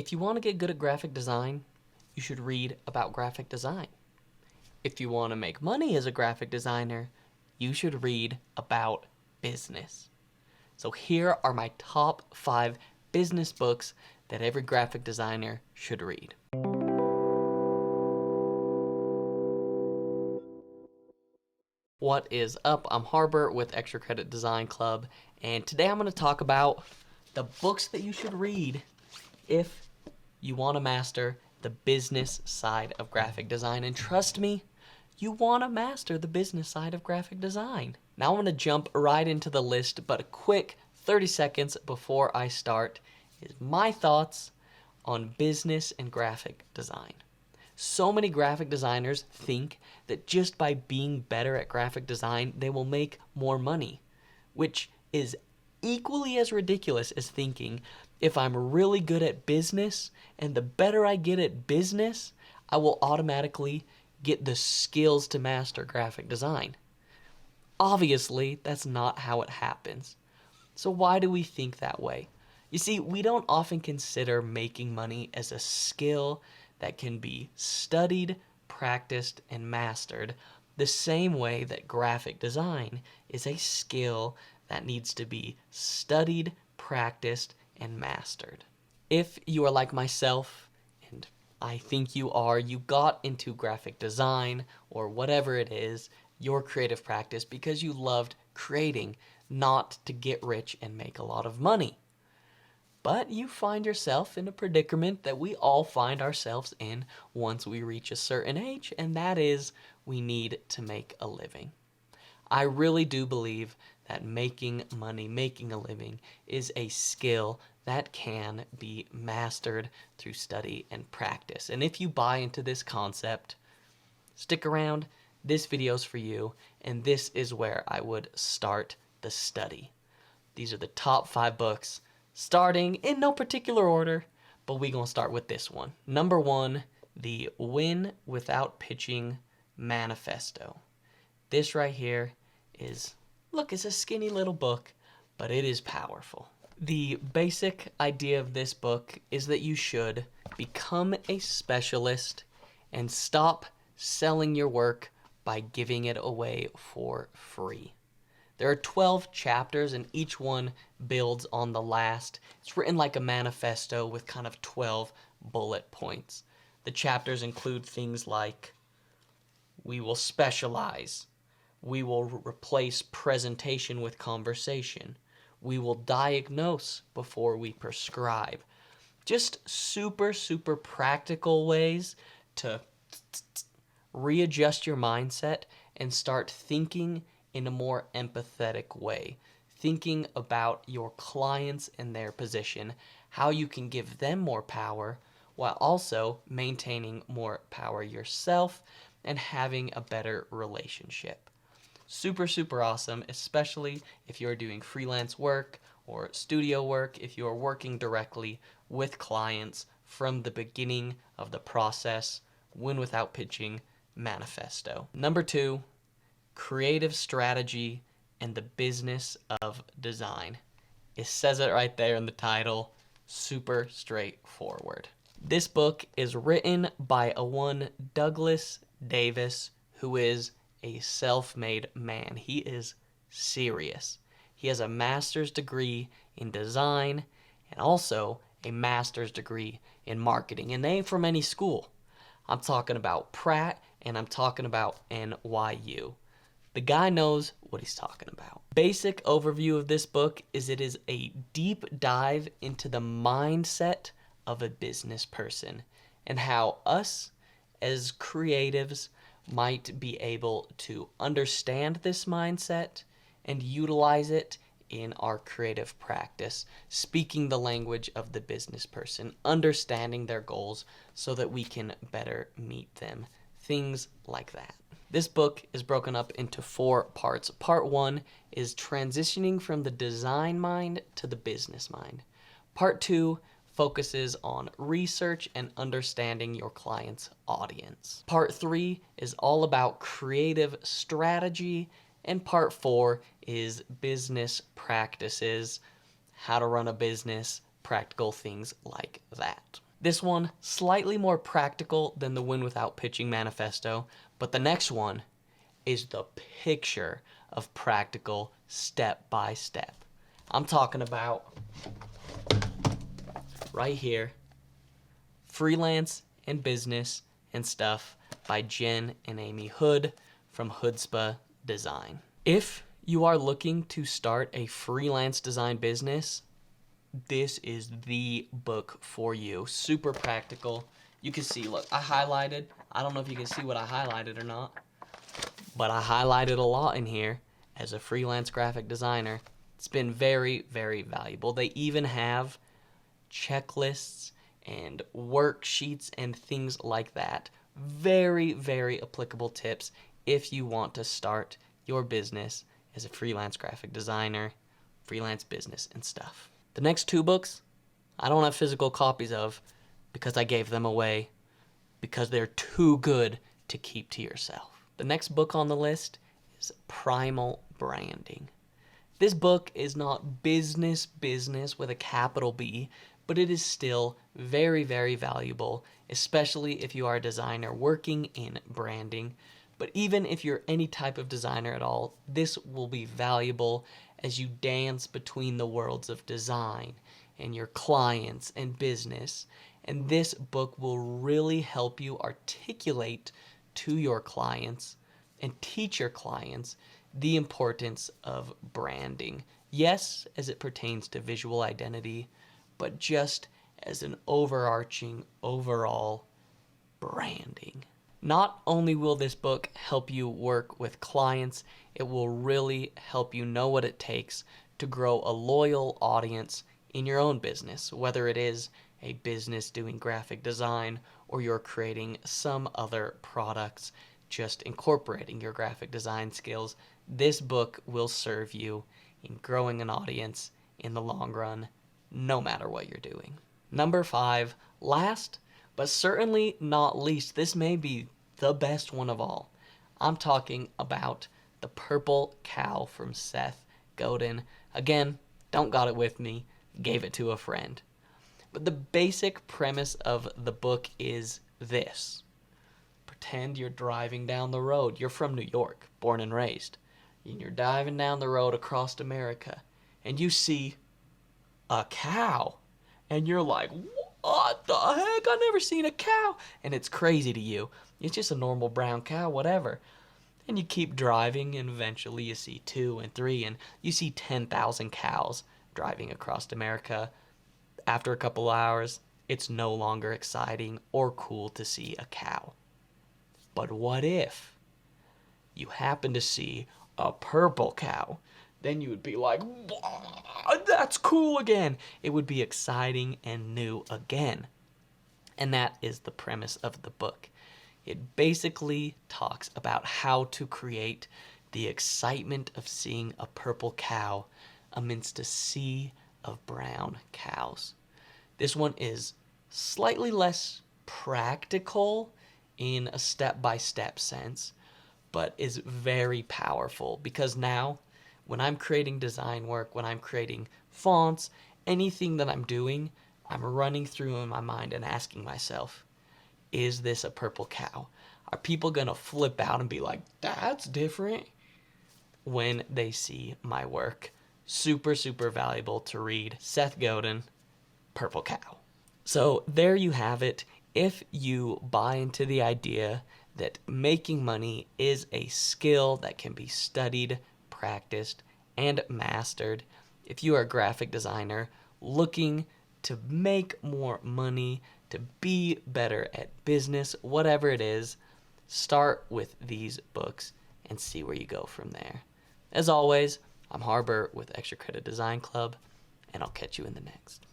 If you want to get good at graphic design, you should read about graphic design. If you want to make money as a graphic designer, you should read about business. So here are my top 5 business books that every graphic designer should read. What is up? I'm Harbor with Extra Credit Design Club, and today I'm going to talk about the books that you should read if you want to master the business side of graphic design. And trust me, you want to master the business side of graphic design. Now I'm going to jump right into the list, but a quick 30 seconds before I start is my thoughts on business and graphic design. So many graphic designers think that just by being better at graphic design, they will make more money, which is equally as ridiculous as thinking if I'm really good at business and the better I get at business, I will automatically get the skills to master graphic design. Obviously, that's not how it happens. So why do we think that way? You see, we don't often consider making money as a skill that can be studied, practiced, and mastered the same way that graphic design is a skill that needs to be studied, practiced, and mastered. If you are like myself, and I think you are, you got into graphic design or whatever it is, your creative practice because you loved creating, not to get rich and make a lot of money. But you find yourself in a predicament that we all find ourselves in once we reach a certain age, and that is we need to make a living. I really do believe that making money, making a living, is a skill that can be mastered through study and practice. And if you buy into this concept, stick around. This video's for you, and this is where I would start the study. These are the top 5 books, starting in no particular order, but we're going to start with this one. Number 1, the Win Without Pitching Manifesto. This right here is, look, it's a skinny little book, but it is powerful. The basic idea of this book is that you should become a specialist and stop selling your work by giving it away for free. There are 12 chapters, and each one builds on the last. It's written like a manifesto with kind of 12 bullet points. The chapters include things like, we will specialize. We will replace presentation with conversation. We will diagnose before we prescribe. Just super, super practical ways to readjust your mindset and start thinking in a more empathetic way, thinking about your clients and their position, how you can give them more power while also maintaining more power yourself and having a better relationship. Super, super awesome, especially if you're doing freelance work or studio work, if you're working directly with clients from the beginning of the process. Win Without Pitching Manifesto. Number 2, Creative Strategy and the Business of Design. It says it right there in the title, super straightforward. This book is written by a one Douglas Davis, who is a self-made man. He is serious. He has a master's degree in design and also a master's degree in marketing, and they ain't from any school. I'm talking about Pratt, and I'm talking about NYU. The guy knows what he's talking about. Basic overview of this book is it is a deep dive into the mindset of a business person and how us as creatives might be able to understand this mindset and utilize it in our creative practice, speaking the language of the business person, understanding their goals so that we can better meet them. Things like that. This book is broken up into 4 parts. Part 1 is transitioning from the design mind to the business mind. Part 2 focuses on research and understanding your client's audience. Part 3 is all about creative strategy, and Part 4 is business practices, how to run a business, practical things like that. This one, slightly more practical than the Win Without Pitching Manifesto, but the next one is the picture of practical step by step. I'm talking about right here, Freelance and Business and Stuff by Jen and Amy Hood from Hoodspa Design. If you are looking to start a freelance design business, this is the book for you. Super practical. You can see, look, I highlighted. I don't know if you can see what I highlighted or not, but I highlighted a lot in here as a freelance graphic designer. It's been very, very valuable. They even have checklists and worksheets and things like that. Very, very applicable tips if you want to start your business as a freelance graphic designer, freelance business and stuff. The next two books, I don't have physical copies of because I gave them away because they're too good to keep to yourself. The next book on the list is Primal Branding. This book is not business with a capital B, but it is still very, very valuable, especially if you are a designer working in branding. But even if you're any type of designer at all, this will be valuable as you dance between the worlds of design and your clients and business. And this book will really help you articulate to your clients and teach your clients the importance of branding. Yes, as it pertains to visual identity, but just as an overarching, overall branding. Not only will this book help you work with clients, it will really help you know what it takes to grow a loyal audience in your own business, whether it is a business doing graphic design or you're creating some other products, just incorporating your graphic design skills. This book will serve you in growing an audience in the long run, no matter what you're doing. Number 5, last but certainly not least, this may be the best one of all. I'm talking about The Purple Cow from Seth Godin. Again, don't got it with me, gave it to a friend. But the basic premise of the book is this. Pretend you're driving down the road. You're from New York, born and raised. And you're driving down the road across America, and you see a cow. And you're like, what the heck? I've never seen a cow. And it's crazy to you. It's just a normal brown cow, whatever. And you keep driving, and eventually you see 2 and 3, and you see 10,000 cows driving across America. After a couple hours, it's no longer exciting or cool to see a cow. But what if you happen to see a purple cow? Then you would be like, that's cool again. It would be exciting and new again. And that is the premise of the book. It basically talks about how to create the excitement of seeing a purple cow amidst a sea of brown cows. This one is slightly less practical in a step-by-step sense, but is very powerful because now when I'm creating design work, when I'm creating fonts, anything that I'm doing, I'm running through in my mind and asking myself, is this a purple cow? Are people going to flip out and be like, that's different when they see my work? Super, super valuable to read. Seth Godin, Purple Cow. So there you have it. If you buy into the idea that making money is a skill that can be studied, practiced, and mastered, if you are a graphic designer looking to make more money, to be better at business, whatever it is, start with these books and see where you go from there. As always, I'm Harbor with Extra Credit Design Club, and I'll catch you in the next.